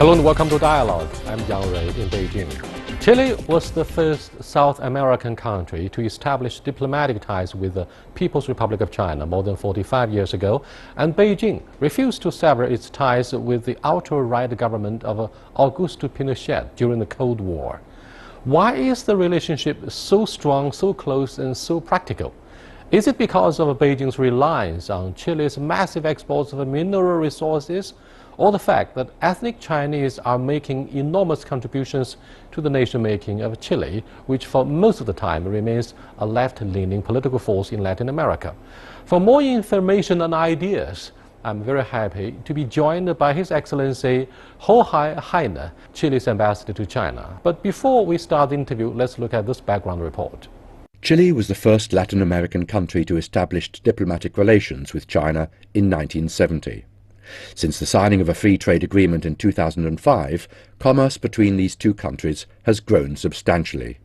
Hello and welcome to Dialogue. I'm Yang Rui in Beijing. Chile was the first South American country to establish diplomatic ties with the People's Republic of China more than 45 years ago, and Beijing refused to sever its ties with the ultra-right government of Augusto Pinochet during the Cold War. Why is the relationship so strong, so close, and so practical? Is it because of Beijing's reliance on Chile's massive exports of mineral resources, or the fact that ethnic Chinese are making enormous contributions to the nation-making of Chile, which for most of the time remains a left-leaning political force in Latin America? For more information and ideas, I'm very happy to be joined by His Excellency Jorge Heine, Chile's ambassador to China. But before we start the interview, let's look at this background report. Chile was the first Latin American country to establish diplomatic relations with China in 1970. Since the signing of a free trade agreement in 2005, commerce between these two countries has grown substantially.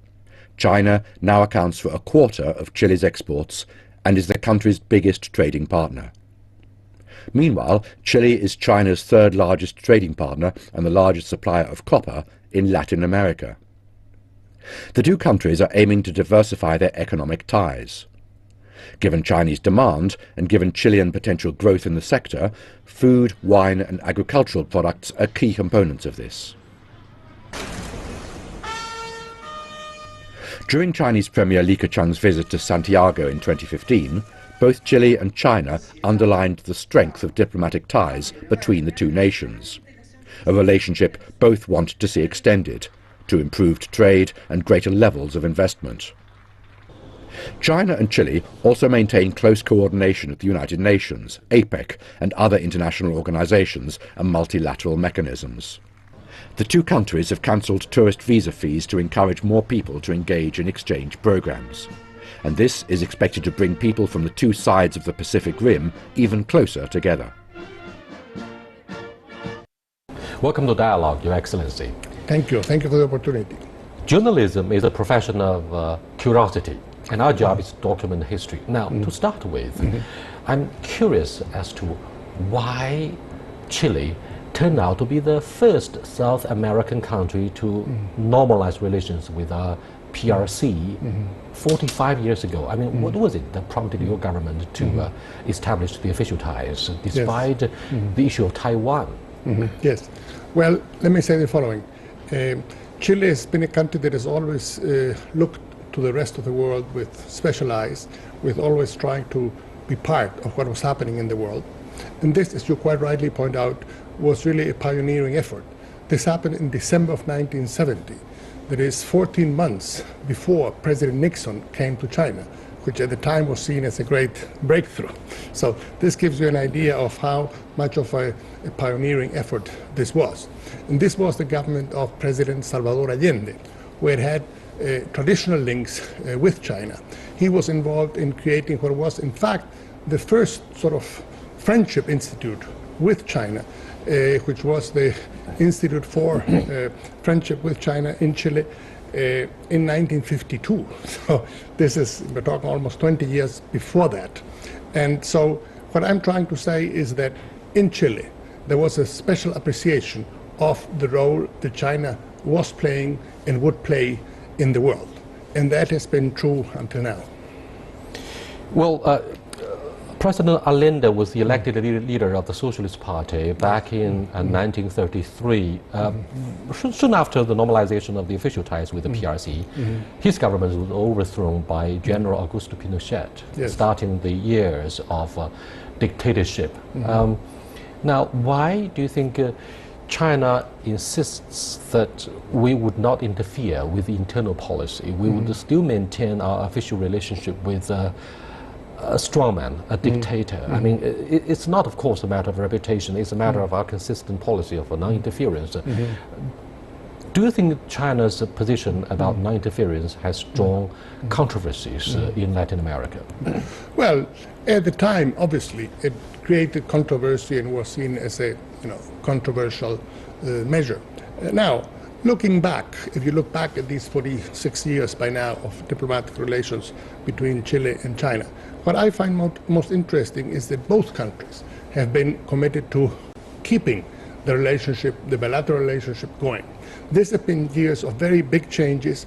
China now accounts for a quarter of Chile's exports and is the country's biggest trading partner. Meanwhile, Chile is China's third largest trading partner and the largest supplier of copper in Latin America. The two countries are aiming to diversify their economic ties. Given Chinese demand and given Chilean potential growth in the sector, food, wine and agricultural products are key components of this. During Chinese Premier Li Keqiang's visit to Santiago in 2015, both Chile and China underlined the strength of diplomatic ties between the two nations, a relationship both want to see extended to improved trade and greater levels of investment. China and Chile also maintain close coordination at the United Nations, APEC, and other international organizations and multilateral mechanisms. The two countries have cancelled tourist visa fees to encourage more people to engage in exchange programs. And this is expected to bring people from the two sides of the Pacific Rim even closer together. Welcome to Dialogue, Your Excellency. Thank you. Thank you for the opportunity. Journalism is a profession of curiosity, and our job is to document history. Now, to start with, I'm curious as to why Chile turned out to be the first South American country to normalize relations with PRC 45 years ago. I mean, what was it that prompted your government to establish the official ties, despite the issue of Taiwan? Yes. Well, let me say the following. Chile has been a country that has always looked to the rest of the world with special eyes, with always trying to be part of what was happening in the world. And this, as you quite rightly point out, was really a pioneering effort. This happened in December of 1970. That is 14 months before President Nixon came to China, which at the time was seen as a great breakthrough. So this gives you an idea of how much of a pioneering effort this was. And this was the government of President Salvador Allende, where it had traditional links with China. He was involved in creating what was, in fact, the first sort of friendship institute with China, which was the Institute for Friendship with China in Chile in 1952. So this is, we're talking almost 20 years before that. And so what I'm trying to say is that in Chile, there was a special appreciation of the role that China was playing and would play in the world. And that has been true until now. Well, President Allende was the elected leader of the Socialist Party back in 1933. Soon after the normalization of the official ties with the PRC, his government was overthrown by General Augusto Pinochet, starting the years of dictatorship. Now, why do you think China insists that we would not interfere with the internal policy? We would still maintain our official relationship with a strongman, a dictator. I mean, it's not, of course, a matter of reputation. It's a matter of our consistent policy of non-interference. Do you think China's position about non-interference has drawn controversies in Latin America? Well, at the time, obviously, it created controversy and was seen as a controversial measure. Now, looking back, if you look back at these 46 years by now of diplomatic relations between Chile and China, what I find most interesting is that both countries have been committed to keeping the relationship, the bilateral relationship going. This has been years of very big changes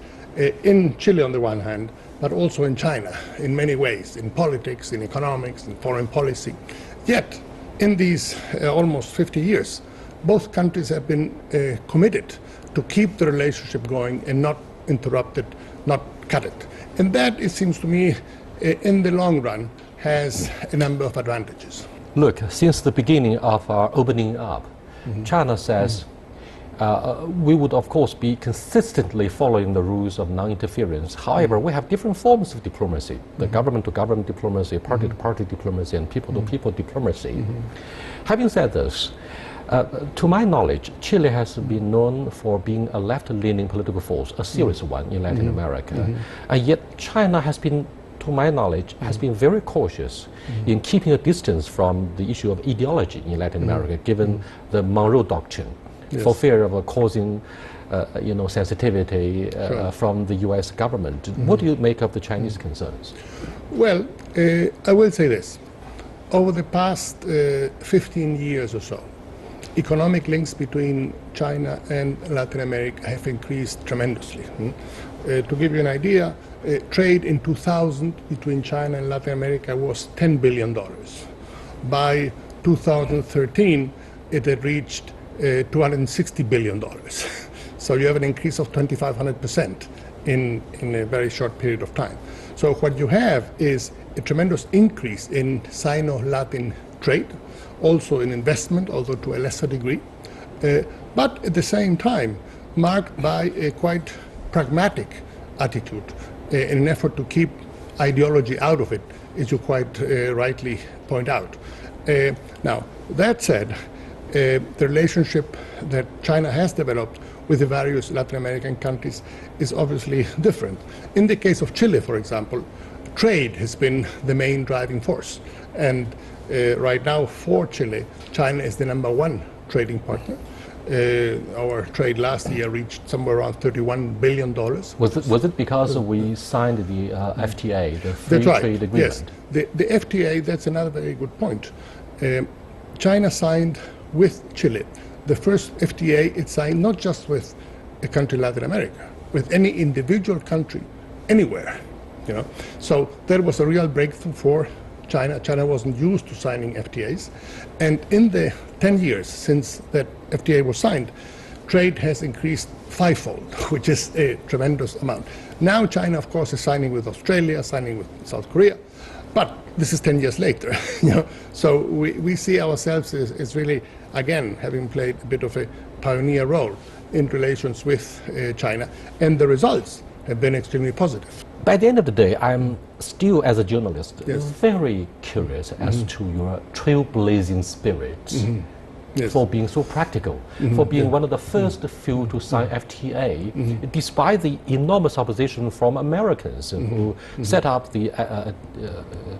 in Chile on the one hand, but also in China in many ways, in politics, in economics, in foreign policy. Yet, in these almost 50 years, both countries have been committed to keep the relationship going and not interrupt it, not cut it. And that, it seems to me, in the long run, has a number of advantages. Look, since the beginning of our opening up, China says we would, of course, be consistently following the rules of non-interference. However, we have different forms of diplomacy, the government-to-government diplomacy, party-to-party diplomacy, and people-to-people diplomacy. Having said this, to my knowledge, Chile has been known for being a left-leaning political force, a serious one in Latin America. And yet China has been, to my knowledge, has been very cautious in keeping a distance from the issue of ideology in Latin America, given the Monroe Doctrine, for fear of causing sensitivity from the U.S. government. What do you make of the Chinese concerns? Well, I will say this. Over the past 15 years or so, economic links between China and Latin America have increased tremendously. To give you an idea, trade in 2000 between China and Latin America was $10 billion. By 2013, it had reached $260 billion. So you have an increase of 2,500% in a very short period of time. So what you have is a tremendous increase in Sino-Latin trade, also in investment, although to a lesser degree, but at the same time marked by a quite pragmatic attitude in an effort to keep ideology out of it, as you quite rightly point out. Now, that said, the relationship that China has developed with the various Latin American countries is obviously different. In the case of Chile, for example, trade has been the main driving force. And right now, for Chile, China is the #1 trading partner. Our trade last year reached somewhere around $31 billion. Was it because we signed the FTA, the free trade agreement? Yes, the FTA, that's another very good point. China signed with Chile the first FTA it signed not just with a country in Latin America, with any individual country anywhere. So there was a real breakthrough for China. China wasn't used to signing FTAs, and in the 10 years since that FTA was signed, trade has increased fivefold, which is a tremendous amount. Now China, of course, is signing with Australia, signing with South Korea, but this is 10 years later. So we see ourselves as really, again, having played a bit of a pioneer role in relations with China, and the results have been extremely positive. By the end of the day, I'm still, as a journalist, very curious as to your trailblazing spirit for being so practical, for being one of the first few to sign FTA, despite the enormous opposition from Americans who set up the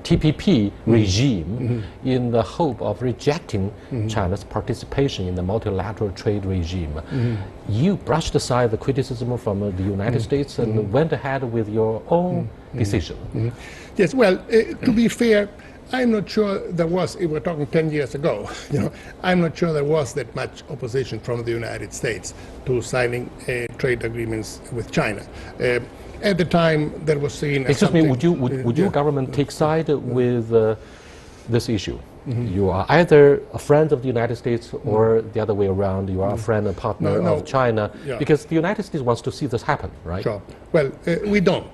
TPP regime in the hope of rejecting China's participation in the multilateral trade regime. You brushed aside the criticism from the United States and went ahead with your own decision. Yes, well, to be fair, I'm not sure there was, if we're talking 10 years ago, I'm not sure there was that much opposition from the United States to signing trade agreements with China. At the time, that was seen as Excuse me, would your government take side with this issue? You are either a friend of the United States or the other way around, you are a friend and partner of China, because the United States wants to see this happen, right? Sure. Well, we don't.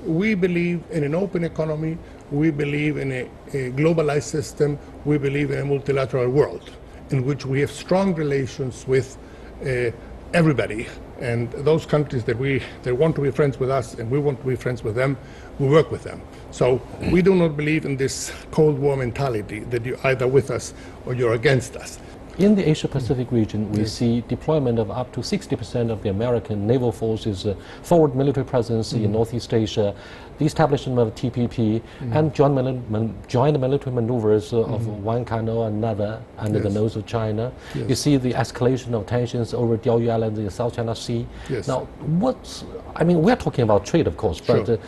We believe in an open economy. We believe in a globalized system. We believe in a multilateral world in which we have strong relations with everybody. And those countries that they want to be friends with us and we want to be friends with them, we work with them. So we do not believe in this Cold War mentality that you're either with us or you're against us. In the Asia-Pacific region, we see deployment of up to 60% of the American naval forces, forward military presence in Northeast Asia, the establishment of TPP, and joint military maneuvers of one kind or another under the nose of China. You see the escalation of tensions over Diaoyu Island in the South China Sea. Now, we're talking about trade, of course, but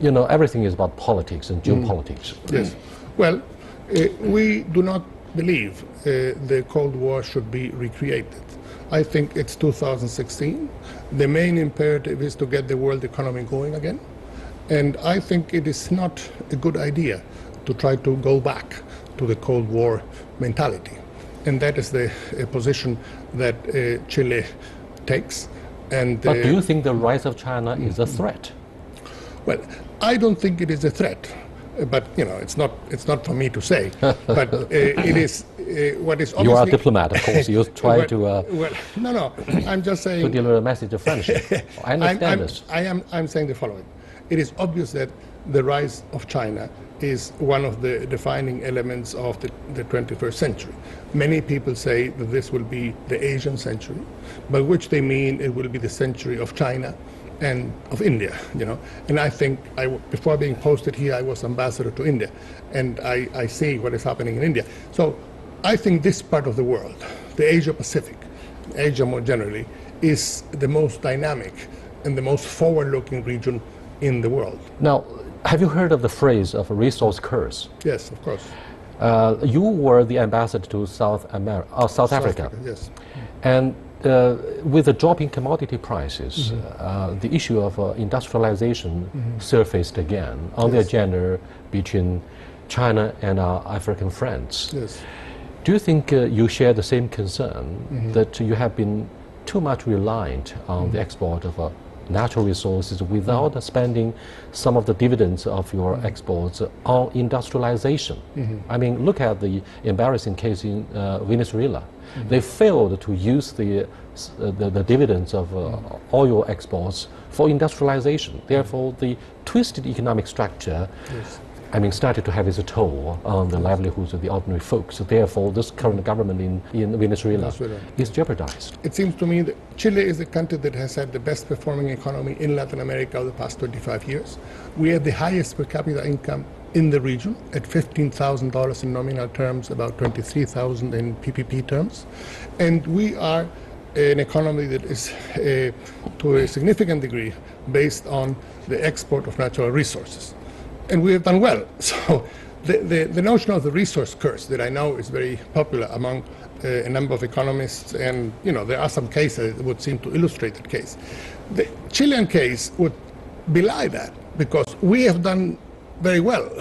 everything is about politics and geopolitics. Yes. Well, we do not believe the Cold War should be recreated. I think it's 2016. The main imperative is to get the world economy going again. And I think it is not a good idea to try to go back to the Cold War mentality. And that is the position that Chile takes. And, but do you think the rise of China is a threat? Well, I don't think it is a threat. But it's not for me to say. But it is what is obviously. You are a diplomat, of course. You try to. Well, no. I'm just saying. To deliver a message of friendship. I understand this. I'm saying the following. It is obvious that the rise of China is one of the defining elements of the 21st century. Many people say that this will be the Asian century, by which they mean it will be the century of China and of India, And I think before being posted here, I was ambassador to India, and I see what is happening in India. So I think this part of the world, the Asia Pacific, Asia more generally, is the most dynamic and the most forward-looking region in the world. Now, have you heard of the phrase of a resource curse? Yes, of course. You were the ambassador to South Africa. Yes. And with the drop in commodity prices, the issue of industrialization surfaced again on the agenda between China and our African friends. Yes. Do you think you share the same concern that you have been too much reliant on the export of natural resources without spending some of the dividends of your exports on industrialization? I mean, look at the embarrassing case in Venezuela. They failed to use the dividends of oil exports for industrialization. Therefore, the twisted economic structure started to have its toll on the livelihoods of the ordinary folks. Therefore, this current government in Venezuela is jeopardized. It seems to me that Chile is the country that has had the best performing economy in Latin America over the past 25 years. We have the highest per capita income in the region at $15,000 in nominal terms, about $23,000 in PPP terms. And we are an economy that is, to a significant degree, based on the export of natural resources. And we have done well. So the notion of the resource curse that I know is very popular among a number of economists, and there are some cases that would seem to illustrate that case. The Chilean case would belie that, because we have done very well,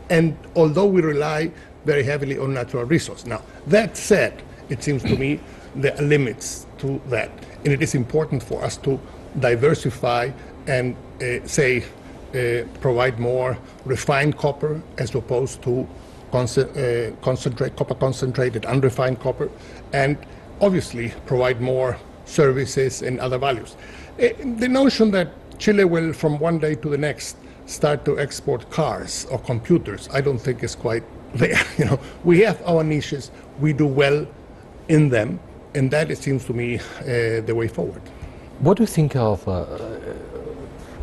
and although we rely very heavily on natural resources. Now, that said, it seems to me there are limits to that, and it is important for us to diversify and provide more refined copper as opposed to copper concentrated, unrefined copper, and obviously provide more services and other values. The notion that Chile will from one day to the next start to export cars or computers, I don't think is quite there. We have our niches, we do well in them, and that, it seems to me, the way forward. What do you think of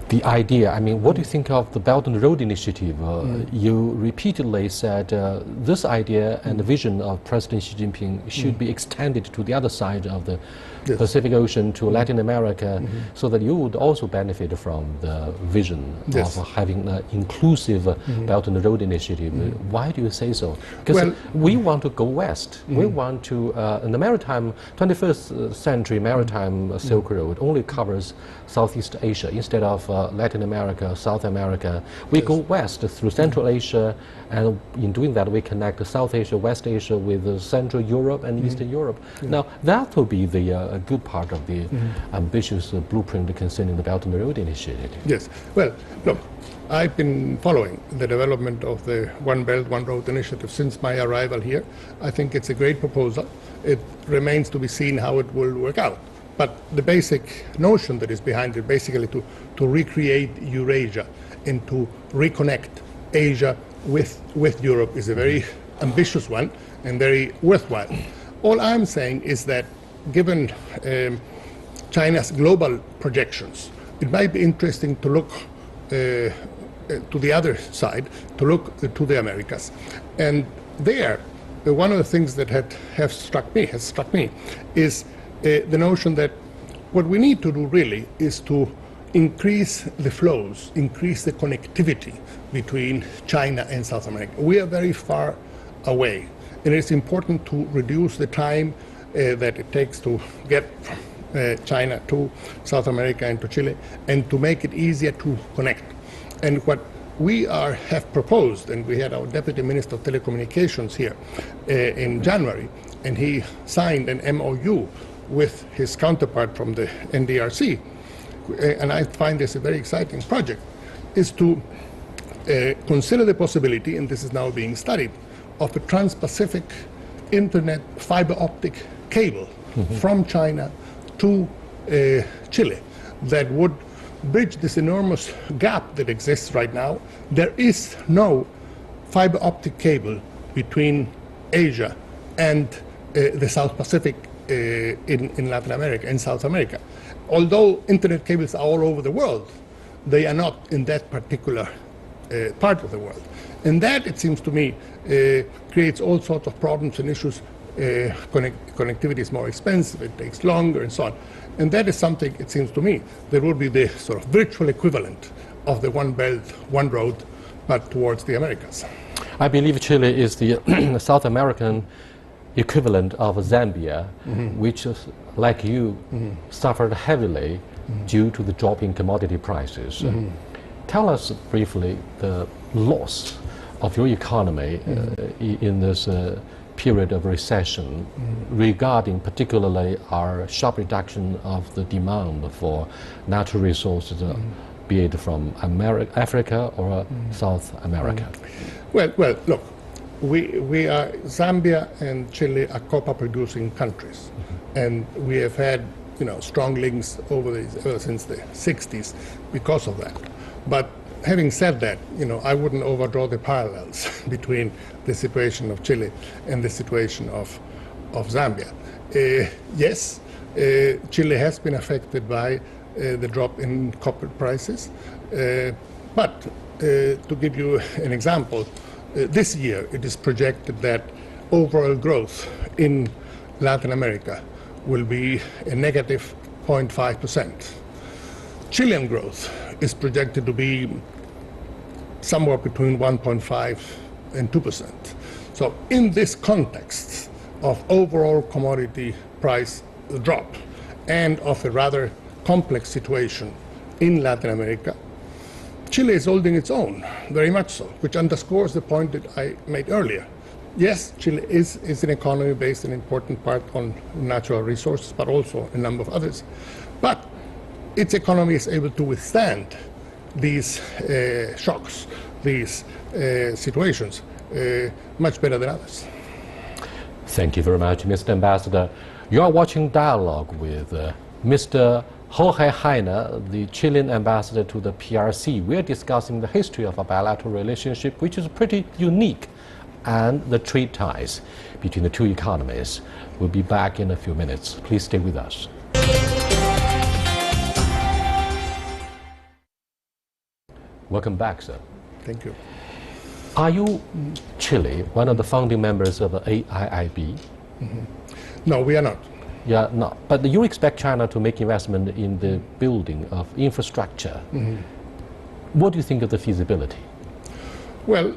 the idea? What do you think of the Belt and Road Initiative? You repeatedly said this idea and the vision of President Xi Jinping should be extended to the other side of the Pacific Ocean, to Latin America, so that you would also benefit from the vision of having an inclusive Belt and Road Initiative. Why do you say so? Because we want to go west. We want to, in the maritime, 21st century maritime Silk Road only covers Southeast Asia instead of Latin America, South America. We go west through Central Asia, and in doing that we connect South Asia, West Asia with Central Europe and Eastern Europe. Now that will be the good part of the ambitious blueprint concerning the Belt and Road Initiative. Yes. Well, look, I've been following the development of the One Belt, One Road Initiative since my arrival here. I think it's a great proposal. It remains to be seen how it will work out. But the basic notion that is behind it, basically to recreate Eurasia and to reconnect Asia with Europe, is a very ambitious one and very worthwhile. All I'm saying is that given China's global projections, it might be interesting to look to the other side, to look to the Americas. And there, one of the things that has struck me is the notion that what we need to do really is to increase the flows, increase the connectivity between China and South America. We are very far away. And it's important to reduce the time that it takes to get from China to South America and to Chile, and to make it easier to connect. And what we have proposed, and we had our Deputy Minister of Telecommunications here in January, and he signed an MOU with his counterpart from the NDRC, and I find this a very exciting project, is to consider the possibility, and this is now being studied, of a trans-Pacific internet fiber optic cable from China to Chile that would bridge this enormous gap that exists right now. There is no fiber optic cable between Asia and the South Pacific in Latin America and South America. Although internet cables are all over the world, they are not in that particular part of the world. And that, it seems to me, creates all sorts of problems and issues. Connectivity is more expensive, it takes longer, and so on. And that is something, it seems to me, that will be the sort of virtual equivalent of the One Belt, One Road, but towards the Americas. I believe Chile is the South American equivalent of Zambia, which, like you, suffered heavily due to the drop in commodity prices. Tell us briefly the loss of your economy in this period of recession, regarding particularly our sharp reduction of the demand for natural resources, be it from Africa or South America. Well, look, we are, Zambia and Chile are copper producing countries, and we have had strong links ever since the 60s because of that. But having said that, I wouldn't overdraw the parallels between the situation of Chile and the situation of Zambia. Yes, Chile has been affected by the drop in copper prices, but to give you an example, this year it is projected that overall growth in Latin America will be a negative 0.5%. Chilean growth is projected to be somewhere between 1.5 and 2%. So in this context of overall commodity price drop and of a rather complex situation in Latin America, Chile is holding its own, very much so, which underscores the point that I made earlier. Yes, Chile is an economy based in important part on natural resources, but also a number of others. But its economy is able to withstand these shocks, these situations, much better than others. Thank you very much, Mr. Ambassador. You are watching Dialogue with Mr. Jorge Heine, the Chilean ambassador to the PRC. We are discussing the history of a bilateral relationship, which is pretty unique, and the trade ties between the two economies. We'll be back in a few minutes. Please stay with us. Welcome back, sir. Thank you. Are you, Chile, one of the founding members of the AIIB? No, we are not. Yeah, no. But you expect China to make investment in the building of infrastructure. What do you think of the feasibility? Well,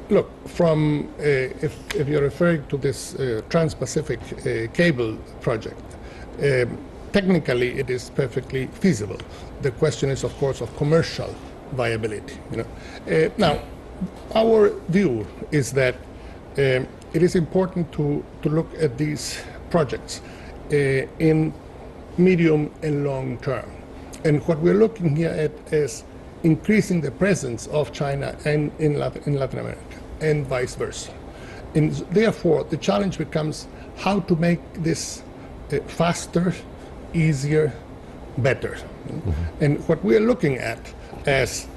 look, from if you're referring to this Trans-Pacific cable project, technically it is perfectly feasible. The question is, of course, of commercial viability. Now, our view is that it is important to look at these projects in medium and long term. And what we're looking here at is increasing the presence of China and in Latin America, and vice versa. And therefore, the challenge becomes how to make this faster, easier, better. And what we're looking at as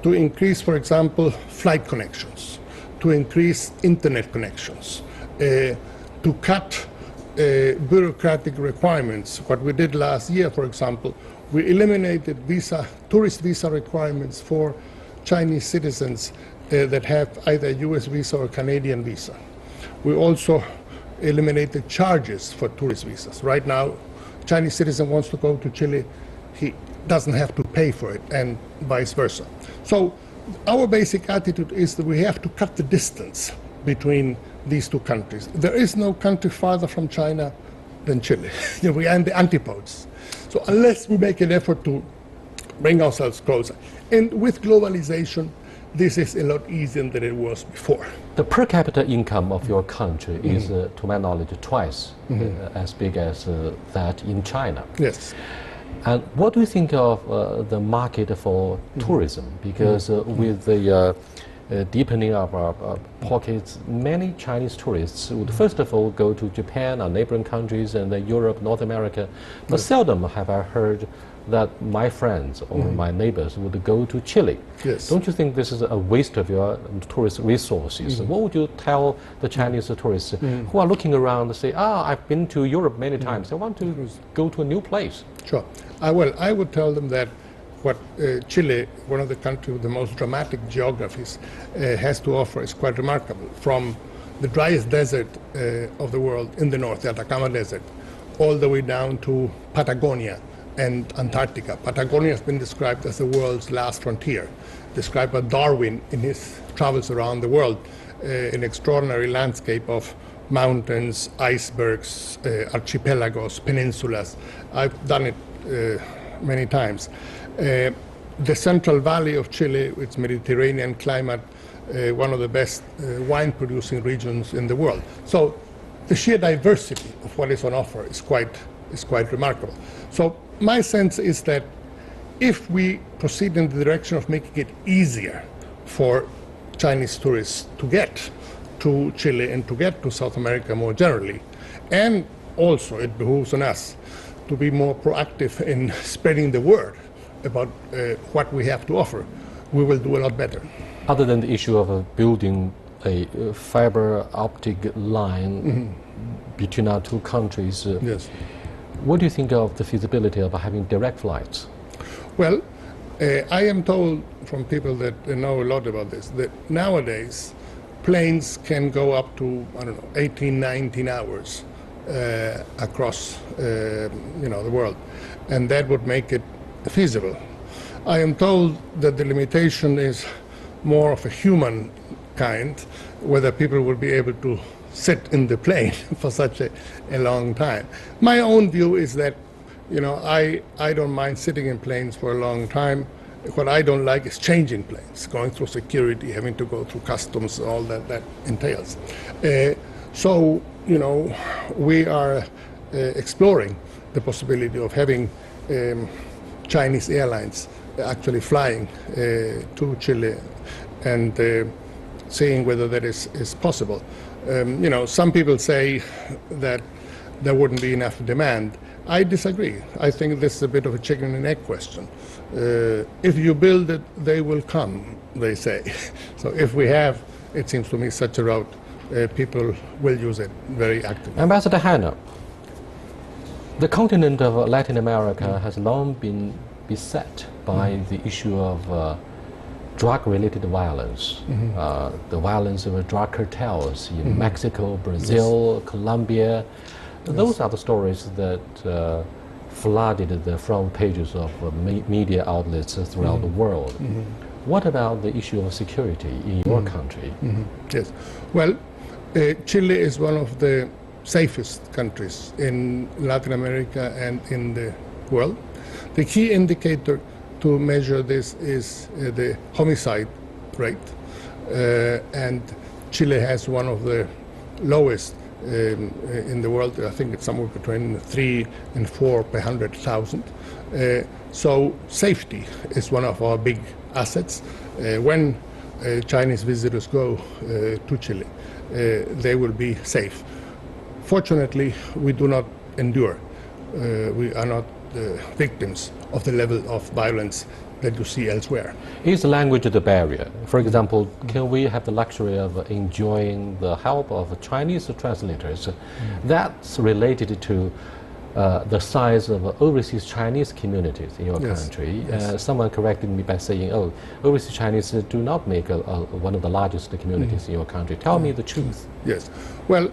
to increase, for example, flight connections, to increase internet connections, to cut bureaucratic requirements. What we did last year, for example, we eliminated tourist visa requirements for Chinese citizens that have either a US visa or Canadian visa. We also eliminated charges for tourist visas. Right now, Chinese citizen wants to go to Chile, he doesn't have to pay for it, and vice versa. So our basic attitude is that we have to cut the distance between these two countries. There is no country farther from China than Chile. We are in the antipodes. So unless we make an effort to bring ourselves closer, and with globalization, this is a lot easier than it was before. The per capita income of your country is, to my knowledge, twice as big as that in China. Yes. And what do you think of the market for tourism? Because with the deepening of our pockets, many Chinese tourists would first of all go to Japan or neighboring countries and then Europe, North America. But seldom have I heard that my friends or my neighbors would go to Chile. Yes. Don't you think this is a waste of your tourist resources? What would you tell the Chinese tourists who are looking around and say, I've been to Europe many times, I want to go to a new place? Sure. I would tell them that what Chile, one of the countries with the most dramatic geographies, has to offer is quite remarkable. From the driest desert of the world in the north, the Atacama Desert, all the way down to Patagonia and Antarctica. Patagonia has been described as the world's last frontier, described by Darwin in his travels around the world, an extraordinary landscape of mountains, icebergs, archipelagos, peninsulas. I've done it many times. The Central Valley of Chile, with its Mediterranean climate, one of the best wine-producing regions in the world. So the sheer diversity of what is on offer is quite remarkable. So my sense is that if we proceed in the direction of making it easier for Chinese tourists to get to Chile and to get to South America more generally, and also it behooves on us to be more proactive in spreading the word about what we have to offer, we will do a lot better. Other than the issue of building a fiber optic line between our two countries, yes. What do you think of the feasibility of having direct flights? Well, I am told from people that know a lot about this that nowadays planes can go up to, 18, 19 hours across the world, and that would make it feasible. I am told that the limitation is more of a human kind, whether people will be able to sit in the plane for such a long time. My own view is that, I don't mind sitting in planes for a long time. What I don't like is changing planes, going through security, having to go through customs, all that entails. So, we are exploring the possibility of having Chinese airlines actually flying to Chile and seeing whether that is possible. Some people say that there wouldn't be enough demand. I disagree. I think this is a bit of a chicken and egg question. If you build it, they will come, they say. So if we have, it seems to me, such a route, people will use it very actively. Ambassador Hanna, the continent of Latin America has long been beset by the issue of drug-related violence, the violence of drug cartels in Mexico, Brazil, Colombia. Those are the stories that flooded the front pages of media outlets throughout the world. What about the issue of security in your country? Yes. Well, Chile is one of the safest countries in Latin America and in the world. The key indicator to measure this is the homicide rate, and Chile has one of the lowest in the world. I think it's somewhere between 3 and 4 per 100,000. So safety is one of our big assets. When Chinese visitors go to Chile, they will be safe. Fortunately, we do not endure. We are not victims of the level of violence that you see elsewhere. Is language the barrier? For example, can we have the luxury of enjoying the help of Chinese translators? That's related to the size of overseas Chinese communities in your country. Someone corrected me by saying, overseas Chinese do not make one of the largest communities in your country. Tell me the truth. Yes. Well,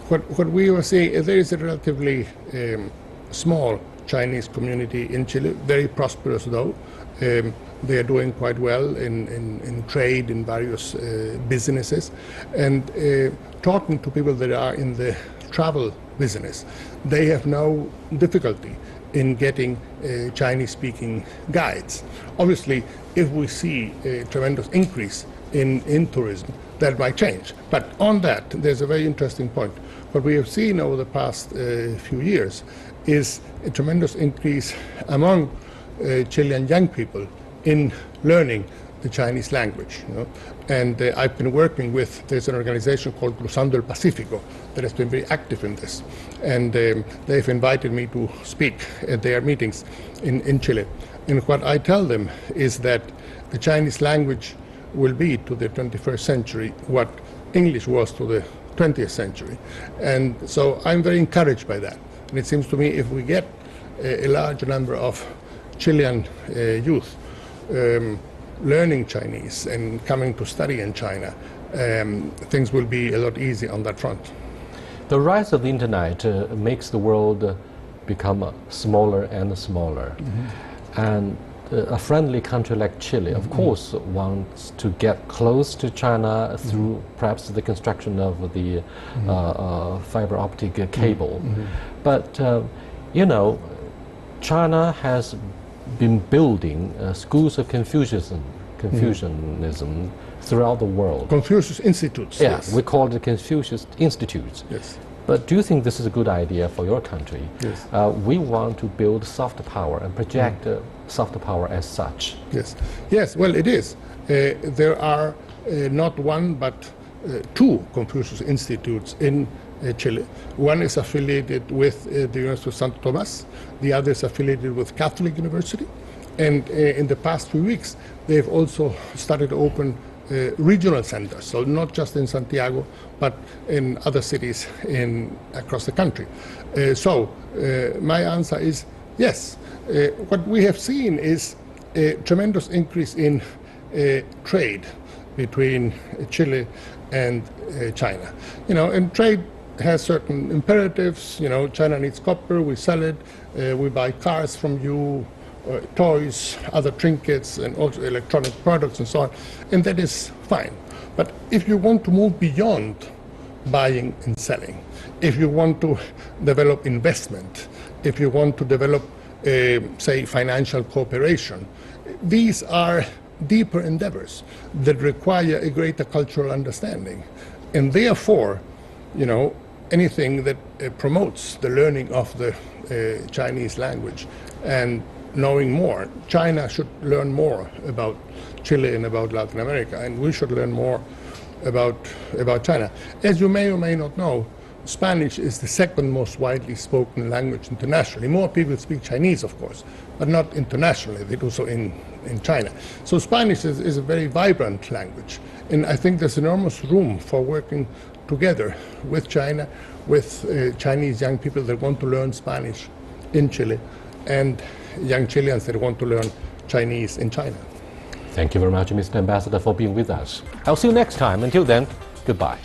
what we were saying, there is a relatively small Chinese community in Chile, very prosperous though. They are doing quite well in trade, in various businesses. And talking to people that are in the travel business, they have no difficulty in getting Chinese-speaking guides. Obviously, if we see a tremendous increase in tourism, that might change. But on that, there's a very interesting point. What we have seen over the past few years is a tremendous increase among Chilean young people in learning the Chinese language. And I've been working with, there's an organization called Cruzando el Pacífico that has been very active in this. And they've invited me to speak at their meetings in Chile. And what I tell them is that the Chinese language will be to the 21st century what English was to the 20th century. And so I'm very encouraged by that. And it seems to me if we get a large number of Chilean youth learning Chinese and coming to study in China, things will be a lot easier on that front. The rise of the internet makes the world become smaller and smaller. And a friendly country like Chile, of course, wants to get close to China through perhaps the construction of the fiber optic cable. But, you know, China has been building schools of Confucianism throughout the world. Confucius Institutes. Yeah, yes. we call it Confucius Institutes. Yes. But do you think this is a good idea for your country? Yes. We want to build soft power and project soft power as such. Yes. Yes, well, it is. There are not one but two Confucius Institutes in Chile. One is affiliated with the University of Santo Tomas. The other is affiliated with Catholic University. And in the past few weeks, they've also started to open regional centers, so not just in Santiago, but in other cities across the country. So my answer is yes. What we have seen is a tremendous increase in trade between Chile and China. You know, and trade has certain imperatives. You know, China needs copper, we sell it, we buy cars from you, toys, other trinkets, and also electronic products and so on, and that is fine. But if you want to move beyond buying and selling, if you want to develop investment, if you want to develop, say, financial cooperation, these are deeper endeavors that require a greater cultural understanding. And therefore, you know, anything that promotes the learning of the Chinese language and knowing more. China should learn more about Chile and about Latin America, and we should learn more about China. As you may or may not know, Spanish is the second most widely spoken language internationally. More people speak Chinese, of course, but not internationally. They do so in China. So Spanish is a very vibrant language, and I think there's enormous room for working together with China, with Chinese young people that want to learn Spanish in Chile, and young Chileans that want to learn Chinese in China. Thank you very much, Mr. Ambassador, for being with us. I'll see you next time. Until then, goodbye.